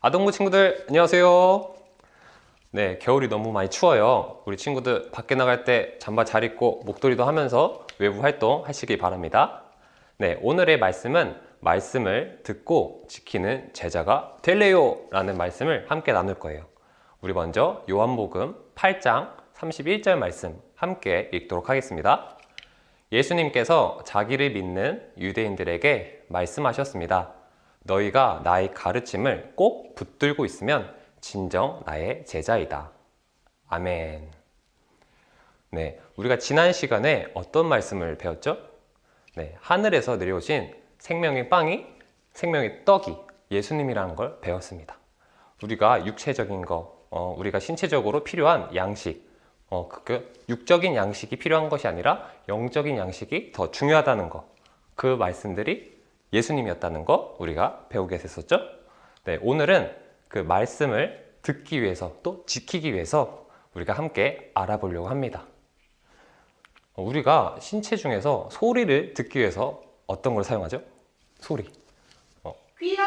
아동부 친구들 안녕하세요. 네, 겨울이 너무 많이 추워요. 우리 친구들 밖에 나갈 때 잠바 잘 입고 목도리도 하면서 외부 활동 하시기 바랍니다. 네, 오늘의 말씀은 말씀을 듣고 지키는 제자가 될래요 라는 말씀을 함께 나눌 거예요. 우리 먼저 요한복음 8장 31절 말씀 함께 읽도록 하겠습니다. 예수님께서 자기를 믿는 유대인들에게 말씀하셨습니다. 너희가 나의 가르침을 꼭 붙들고 있으면 진정 나의 제자이다. 아멘. 네, 우리가 지난 시간에 어떤 말씀을 배웠죠? 네, 하늘에서 내려오신 생명의 빵이, 생명의 떡이 예수님이라는 걸 배웠습니다. 우리가 육체적인 거, 우리가 신체적으로 필요한 양식, 육적인 양식이 필요한 것이 아니라 영적인 양식이 더 중요하다는 거, 그 말씀들이 예수님이었다는 거 우리가 배우게 됐었죠? 네, 오늘은 그 말씀을 듣기 위해서 또 지키기 위해서 우리가 함께 알아보려고 합니다. 우리가 신체 중에서 소리를 듣기 위해서 어떤 걸 사용하죠? 소리. 귀여!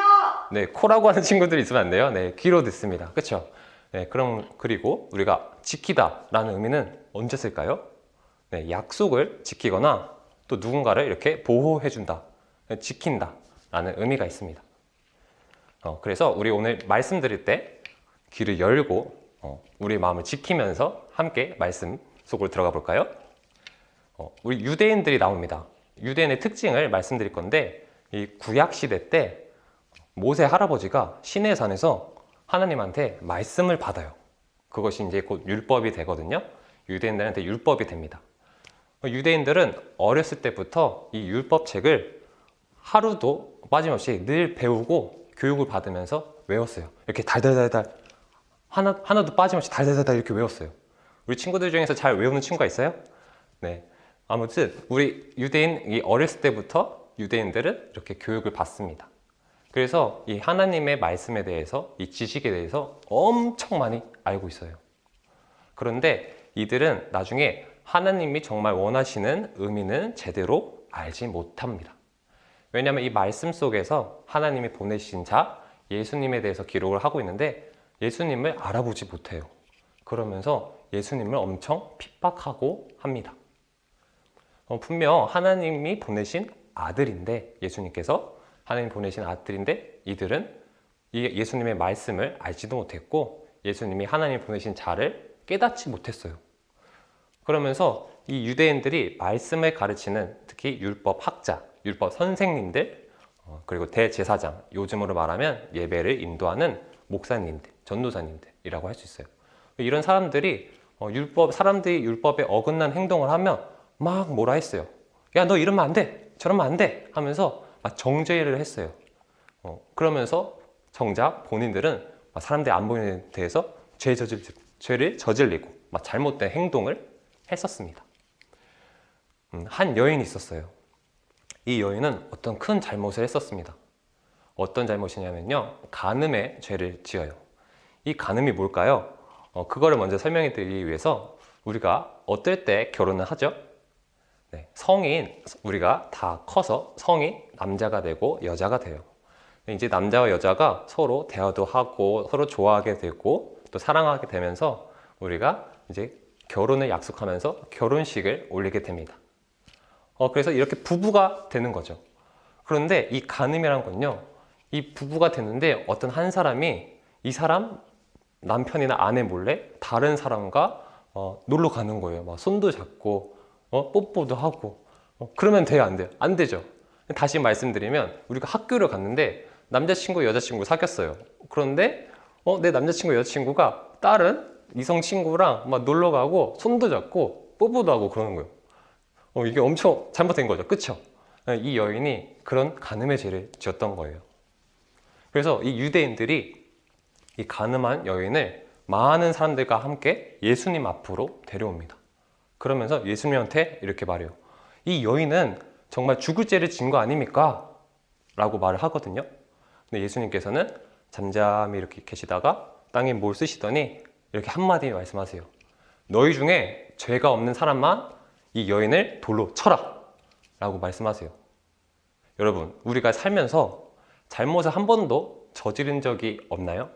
네, 코라고 하는 친구들이 있으면 안 돼요. 네, 귀로 듣습니다. 그렇죠? 네, 그리고 우리가 지키다 라는 의미는 언제 쓸까요? 네, 약속을 지키거나 또 누군가를 이렇게 보호해 준다, 지킨다 라는 의미가 있습니다. 그래서 우리 오늘 말씀드릴 때 귀를 열고 우리 마음을 지키면서 함께 말씀 속으로 들어가 볼까요? 우리 유대인들이 나옵니다. 유대인의 특징을 말씀드릴 건데, 이 구약 시대 때 모세 할아버지가 시내산에서 하나님한테 말씀을 받아요. 그것이 이제 곧 율법이 되거든요. 유대인들한테 율법이 됩니다. 유대인들은 어렸을 때부터 이 율법책을 하루도 빠짐없이 늘 배우고 교육을 받으면서 외웠어요. 이렇게 달달달달 하나도 빠짐없이 달달달달 이렇게 외웠어요. 우리 친구들 중에서 잘 외우는 친구가 있어요? 네. 아무튼 우리 유대인이 어렸을 때부터 유대인들은 이렇게 교육을 받습니다. 그래서 이 하나님의 말씀에 대해서, 이 지식에 대해서 엄청 많이 알고 있어요. 그런데 이들은 나중에 하나님이 정말 원하시는 의미는 제대로 알지 못합니다. 왜냐하면 이 말씀 속에서 하나님이 보내신 자, 예수님에 대해서 기록을 하고 있는데 예수님을 알아보지 못해요. 그러면서 예수님을 엄청 핍박하고 합니다. 분명 하나님이 보내신 아들인데, 예수님께서 하나님 보내신 아들인데 이들은 예수님의 말씀을 알지도 못했고 예수님이 하나님 보내신 자를 깨닫지 못했어요. 그러면서 이 유대인들이 말씀을 가르치는 특히 율법 학자, 율법 선생님들, 그리고 대제사장, 요즘으로 말하면 예배를 인도하는 목사님들, 전도사님들이라고 할 수 있어요. 이런 사람들이 사람들이 율법에 어긋난 행동을 하면 막 뭐라 했어요. 야, 너 이러면 안 돼, 저러면 안 돼 하면서 막 정죄를 했어요. 그러면서 정작 본인들은 사람들이 안 보이는 데 대해서 죄를 저질리고 막 잘못된 행동을 했었습니다. 한 여인이 있었어요. 이 여인은 어떤 큰 잘못을 했었습니다. 어떤 잘못이냐면요, 간음의 죄를 지어요. 이 간음이 뭘까요? 그거를 먼저 설명해 드리기 위해서 우리가 어떨 때 결혼을 하죠? 네, 우리가 다 커서 성인, 남자가 되고 여자가 돼요. 이제 남자와 여자가 서로 대화도 하고 서로 좋아하게 되고 또 사랑하게 되면서 우리가 이제 결혼을 약속하면서 결혼식을 올리게 됩니다. 그래서 이렇게 부부가 되는 거죠. 그런데 이 간음이란 건요, 이 부부가 되는데 어떤 한 사람이 이 사람 남편이나 아내 몰래 다른 사람과 놀러 가는 거예요. 막 손도 잡고 뽀뽀도 하고. 그러면 돼요, 안 돼요? 안 되죠. 다시 말씀드리면 우리가 학교를 갔는데 남자친구 여자친구 사귀었어요. 그런데 내 남자친구 여자친구가 다른 이성 친구랑 막 놀러 가고 손도 잡고 뽀뽀도 하고 그러는 거예요. 이게 엄청 잘못된 거죠, 그쵸? 이 여인이 그런 간음의 죄를 지었던 거예요. 그래서 이 유대인들이 이 간음한 여인을 많은 사람들과 함께 예수님 앞으로 데려옵니다. 그러면서 예수님한테 이렇게 말해요. 이 여인은 정말 죽을 죄를 지은 거 아닙니까? 라고 말을 하거든요. 근데 예수님께서는 잠잠히 이렇게 계시다가 땅에 뭘 쓰시더니 이렇게 한마디 말씀하세요. 너희 중에 죄가 없는 사람만 이 여인을 돌로 쳐라 라고 말씀하세요. 여러분, 우리가 살면서 잘못을 한 번도 저지른 적이 없나요?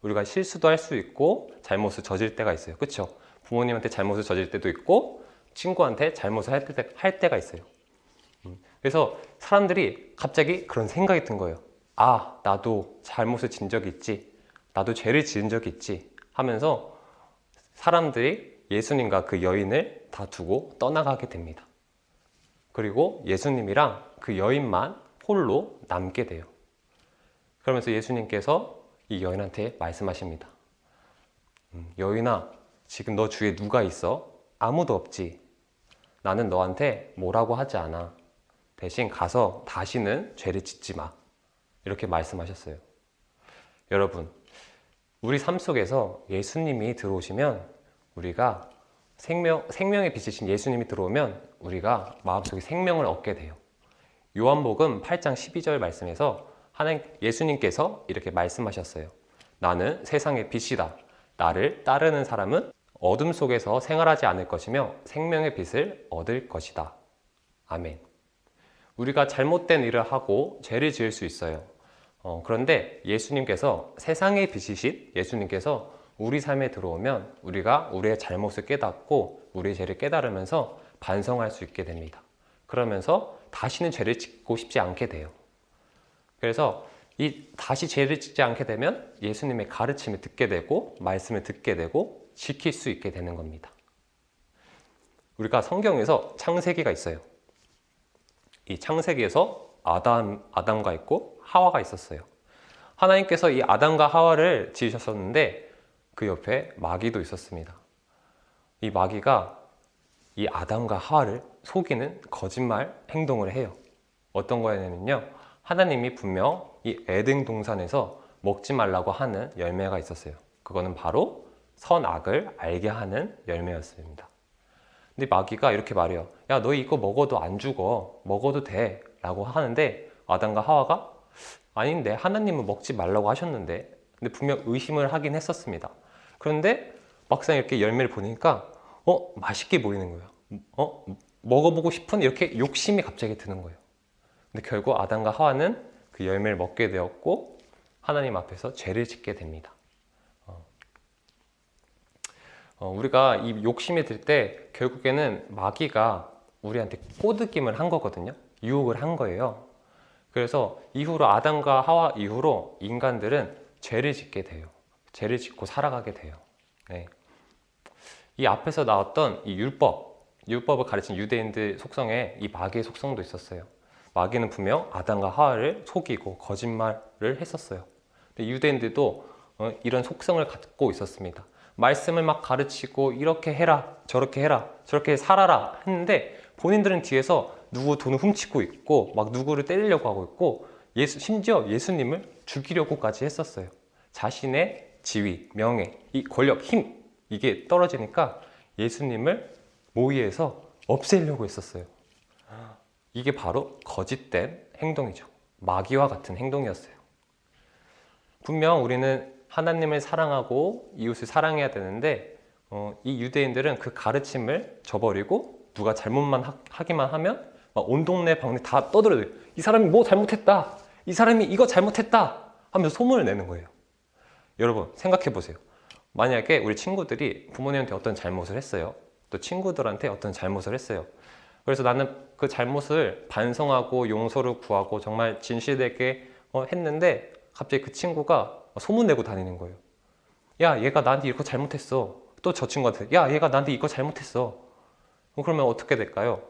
우리가 실수도 할 수 있고 잘못을 저질 때가 있어요. 그렇죠? 부모님한테 잘못을 저질 때도 있고 친구한테 잘못을 할 때가 있어요. 그래서 사람들이 갑자기 그런 생각이 든 거예요. 아, 나도 잘못을 진 적이 있지. 나도 죄를 지은 적이 있지. 하면서 사람들이 예수님과 그 여인을 다 두고 떠나가게 됩니다. 그리고 예수님이랑 그 여인만 홀로 남게 돼요. 그러면서 예수님께서 이 여인한테 말씀하십니다. 여인아, 지금 너 주위에 누가 있어? 아무도 없지. 나는 너한테 뭐라고 하지 않아. 대신 가서 다시는 죄를 짓지 마. 이렇게 말씀하셨어요. 여러분, 우리 삶 속에서 예수님이 들어오시면 우리가 생명의 빛이신 예수님이 들어오면 우리가 마음속에 생명을 얻게 돼요. 요한복음 8장 12절 말씀에서 예수님께서 이렇게 말씀하셨어요. 나는 세상의 빛이다. 나를 따르는 사람은 어둠 속에서 생활하지 않을 것이며 생명의 빛을 얻을 것이다. 아멘. 우리가 잘못된 일을 하고 죄를 지을 수 있어요. 그런데 예수님께서 세상의 빛이신 예수님께서 우리 삶에 들어오면 우리가 우리의 잘못을 깨닫고 우리의 죄를 깨달으면서 반성할 수 있게 됩니다. 그러면서 다시는 죄를 짓고 싶지 않게 돼요. 그래서 다시 죄를 짓지 않게 되면 예수님의 가르침을 듣게 되고 말씀을 듣게 되고 지킬 수 있게 되는 겁니다. 우리가 성경에서 창세기가 있어요. 이 창세기에서 아담과 있고 하와가 있었어요. 하나님께서 이 아담과 하와를 지으셨었는데 그 옆에 마귀도 있었습니다. 이 마귀가 이 아담과 하와를 속이는 거짓말 행동을 해요. 어떤 거였냐면요. 하나님이 분명 이 에덴 동산에서 먹지 말라고 하는 열매가 있었어요. 그거는 바로 선악을 알게 하는 열매였습니다. 근데 마귀가 이렇게 말해요. 야, 너희 이거 먹어도 안 죽어. 먹어도 돼. 라고 하는데 아담과 하와가 아닌데 하나님은 먹지 말라고 하셨는데 근데 분명 의심을 하긴 했었습니다. 그런데 막상 이렇게 열매를 보니까 맛있게 보이는 거예요. 먹어보고 싶은 이렇게 욕심이 갑자기 드는 거예요. 근데 결국 아담과 하와는 그 열매를 먹게 되었고 하나님 앞에서 죄를 짓게 됩니다. 우리가 이 욕심이 들 때 결국에는 마귀가 우리한테 꼬드김을 한 거거든요. 유혹을 한 거예요. 그래서 이후로 아담과 하와 이후로 인간들은 죄를 짓게 돼요. 죄를 짓고 살아가게 돼요. 네. 이 앞에서 나왔던 이 율법을 가르친 유대인들 속성에 이 마귀의 속성도 있었어요. 마귀는 분명 아담과 하와를 속이고 거짓말을 했었어요. 근데 유대인들도 이런 속성을 갖고 있었습니다. 말씀을 막 가르치고 이렇게 해라, 저렇게 해라, 저렇게 살아라 했는데 본인들은 뒤에서 누구 돈을 훔치고 있고 막 누구를 때리려고 하고 있고 심지어 예수님을 죽이려고까지 했었어요. 자신의 지위, 명예, 이 권력, 힘 이게 떨어지니까 예수님을 모의해서 없애려고 했었어요. 이게 바로 거짓된 행동이죠. 마귀와 같은 행동이었어요. 분명 우리는 하나님을 사랑하고 이웃을 사랑해야 되는데 이 유대인들은 그 가르침을 저버리고 누가 잘못만 하기만 하면 막 온 동네 방네 다 떠들어요. 이 사람이 뭐 잘못했다. 이 사람이 이거 잘못했다. 하면서 소문을 내는 거예요. 여러분 생각해 보세요. 만약에 우리 친구들이 부모님한테 어떤 잘못을 했어요. 또 친구들한테 어떤 잘못을 했어요. 그래서 나는 그 잘못을 반성하고 용서를 구하고 정말 진실되게 했는데 갑자기 그 친구가 소문내고 다니는 거예요. 야, 얘가 나한테 이거 잘못했어. 또 저 친구한테 야, 얘가 나한테 이거 잘못했어. 그러면 어떻게 될까요?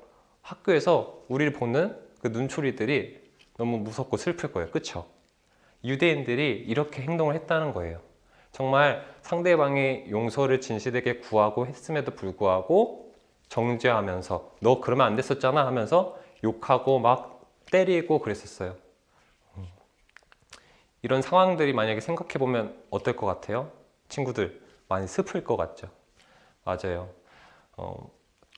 학교에서 우리를 보는 그 눈초리들이 너무 무섭고 슬플 거예요. 그쵸? 유대인들이 이렇게 행동을 했다는 거예요. 정말 상대방의 용서를 진실되게 구하고 했음에도 불구하고 정죄하면서 너 그러면 안 됐었잖아 하면서 욕하고 막 때리고 그랬었어요. 이런 상황들이 만약에 생각해보면 어떨 것 같아요? 친구들 많이 슬플 것 같죠? 맞아요.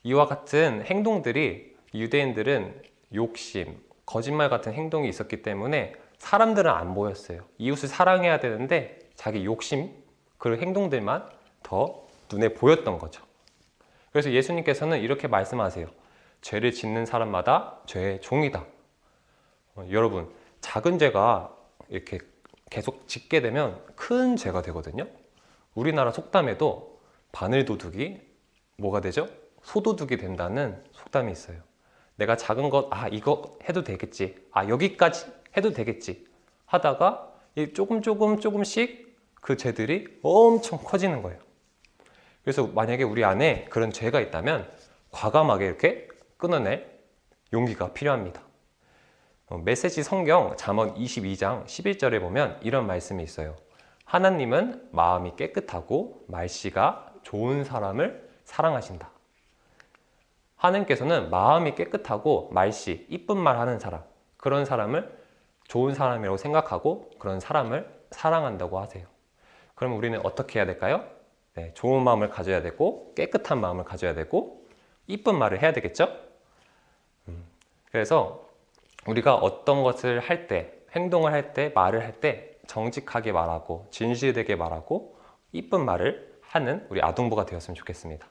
이와 같은 행동들이 유대인들은 욕심, 거짓말 같은 행동이 있었기 때문에 사람들은 안 보였어요. 이웃을 사랑해야 되는데 자기 욕심, 그런 행동들만 더 눈에 보였던 거죠. 그래서 예수님께서는 이렇게 말씀하세요. 죄를 짓는 사람마다 죄의 종이다. 여러분, 작은 죄가 이렇게 계속 짓게 되면 큰 죄가 되거든요. 우리나라 속담에도 바늘도둑이 뭐가 되죠? 소도둑이 된다는 속담이 있어요. 내가 작은 것, 이거 해도 되겠지. 여기까지 해도 되겠지. 하다가 조금씩 그 죄들이 엄청 커지는 거예요. 그래서 만약에 우리 안에 그런 죄가 있다면 과감하게 이렇게 끊어낼 용기가 필요합니다. 메시지 성경 잠언 22장 11절에 보면 이런 말씀이 있어요. 하나님은 마음이 깨끗하고 말씨가 좋은 사람을 사랑하신다. 하나님께서는 마음이 깨끗하고 말씨, 이쁜 말 하는 사람, 그런 사람을 좋은 사람이라고 생각하고 그런 사람을 사랑한다고 하세요. 그럼 우리는 어떻게 해야 될까요? 네, 좋은 마음을 가져야 되고 깨끗한 마음을 가져야 되고 이쁜 말을 해야 되겠죠? 그래서 우리가 어떤 것을 할 때, 행동을 할 때, 말을 할 때 정직하게 말하고 진실되게 말하고 이쁜 말을 하는 우리 아동부가 되었으면 좋겠습니다.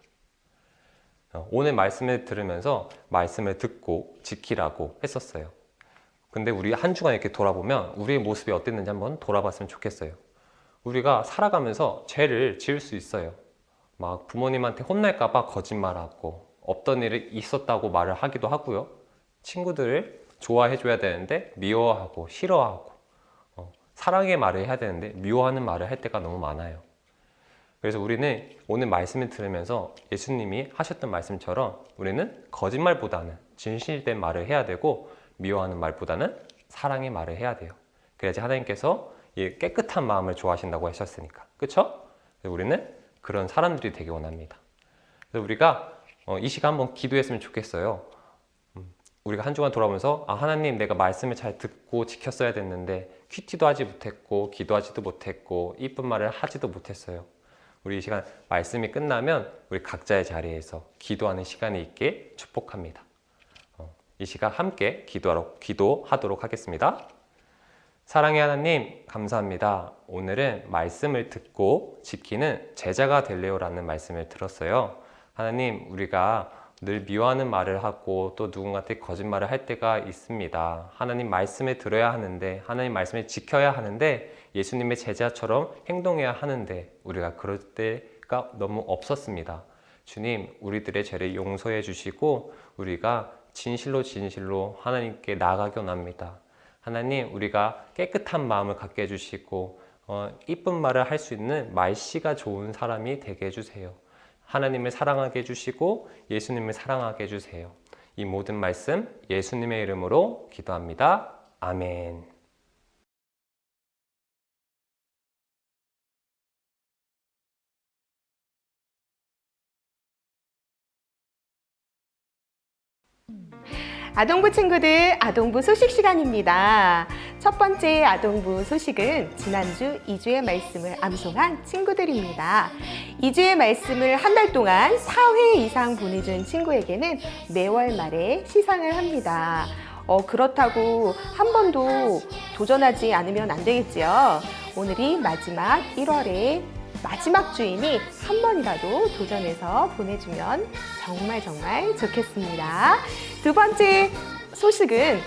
오늘 말씀을 들으면서 말씀을 듣고 지키라고 했었어요. 근데 우리 한 주간 이렇게 돌아보면 우리의 모습이 어땠는지 한번 돌아봤으면 좋겠어요. 우리가 살아가면서 죄를 지을 수 있어요. 막 부모님한테 혼날까봐 거짓말하고 없던 일이 있었다고 말을 하기도 하고요. 친구들을 좋아해줘야 되는데 미워하고 싫어하고 사랑의 말을 해야 되는데 미워하는 말을 할 때가 너무 많아요. 그래서 우리는 오늘 말씀을 들으면서 예수님이 하셨던 말씀처럼 우리는 거짓말보다는 진실된 말을 해야 되고 미워하는 말보다는 사랑의 말을 해야 돼요. 그래야지 하나님께서 이 깨끗한 마음을 좋아하신다고 하셨으니까. 그렇죠? 우리는 그런 사람들이 되기 원합니다. 그래서 우리가 이 시간 한번 기도했으면 좋겠어요. 우리가 한 주간 돌아오면서 하나님, 내가 말씀을 잘 듣고 지켰어야 됐는데 큐티도 하지 못했고 기도하지도 못했고 이쁜 말을 하지도 못했어요. 우리 이 시간 말씀이 끝나면 우리 각자의 자리에서 기도하는 시간이 있게 축복합니다. 이 시간 함께 기도하도록 하겠습니다. 사랑의 하나님, 감사합니다. 오늘은 말씀을 듣고 지키는 제자가 될래요라는 말씀을 들었어요. 하나님, 우리가 늘 미워하는 말을 하고 또 누군가한테 거짓말을 할 때가 있습니다. 하나님 말씀을 들어야 하는데, 하나님 말씀을 지켜야 하는데, 예수님의 제자처럼 행동해야 하는데 우리가 그럴 때가 너무 없었습니다. 주님, 우리들의 죄를 용서해 주시고 우리가 진실로 하나님께 나아가기 원합니다. 하나님, 우리가 깨끗한 마음을 갖게 해주시고 이쁜 말을 할 수 있는 말씨가 좋은 사람이 되게 해주세요. 하나님을 사랑하게 해주시고 예수님을 사랑하게 해주세요. 이 모든 말씀 예수님의 이름으로 기도합니다. 아멘. 아동부 친구들, 아동부 소식 시간입니다. 첫 번째 아동부 소식은 지난주 2주의 말씀을 암송한 친구들입니다. 2주의 말씀을 한 달 동안 4회 이상 보내준 친구에게는 매월 말에 시상을 합니다. 그렇다고 한 번도 도전하지 않으면 안 되겠지요. 오늘이 마지막 1월의 마지막 주이니 한 번이라도 도전해서 보내주면 정말 좋겠습니다. 두 번째 소식은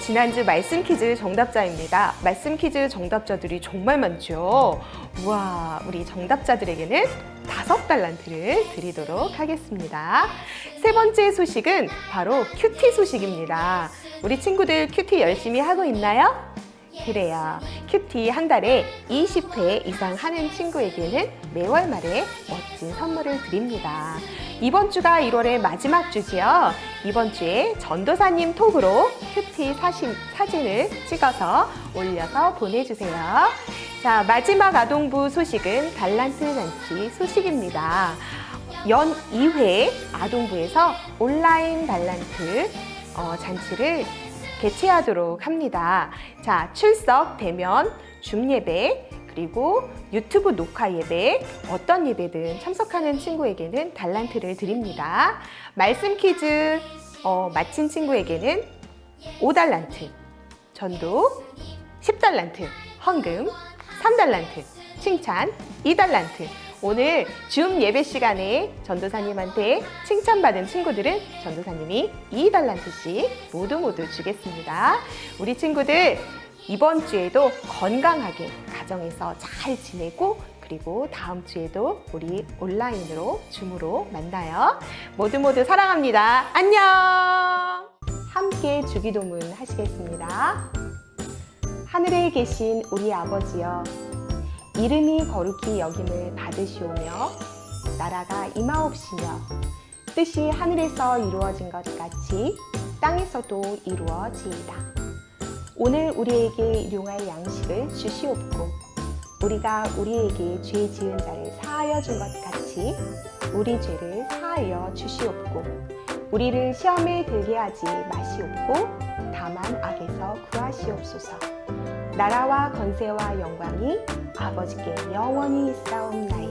지난주 말씀 퀴즈 정답자입니다. 말씀 퀴즈 정답자들이 정말 많죠. 우와, 우리 정답자들에게는 5달란트를 드리도록 하겠습니다. 세 번째 소식은 바로 큐티 소식입니다. 우리 친구들 큐티 열심히 하고 있나요? 그래요. 큐티 한 달에 20회 이상 하는 친구에게는 매월 말에 멋진 선물을 드립니다. 이번 주가 1월의 마지막 주지요. 이번 주에 전도사님 톡으로 큐티 사진을 찍어서 올려서 보내주세요. 자, 마지막 아동부 소식은 달란트 잔치 소식입니다. 연 2회 아동부에서 온라인 달란트 잔치를 개최하도록 합니다. 자, 출석, 대면, 줌 예배, 그리고 유튜브 녹화 예배, 어떤 예배든 참석하는 친구에게는 달란트를 드립니다. 말씀 퀴즈 마친 친구에게는 5달란트, 전도 10달란트, 헌금 3달란트, 칭찬 2달란트. 오늘 줌 예배 시간에 전도사님한테 칭찬받은 친구들은 전도사님이 2달란트씩 모두 주겠습니다. 우리 친구들 이번 주에도 건강하게 가정에서 잘 지내고 그리고 다음 주에도 우리 온라인으로 줌으로 만나요. 모두 사랑합니다. 안녕. 함께 주기도문 하시겠습니다. 하늘에 계신 우리 아버지여, 이름이 거룩히 여김을 받으시오며 나라가 임하옵시며 뜻이 하늘에서 이루어진 것 같이 땅에서도 이루어지이다. 오늘 우리에게 일용할 양식을 주시옵고 우리가 우리에게 죄 지은 자를 사하여 준 것 같이 우리 죄를 사하여 주시옵고 우리를 시험에 들게 하지 마시옵고 다만 악에서 구하시옵소서. 나라와 권세와 영광이 아버지께 영원히 있사옵나이다.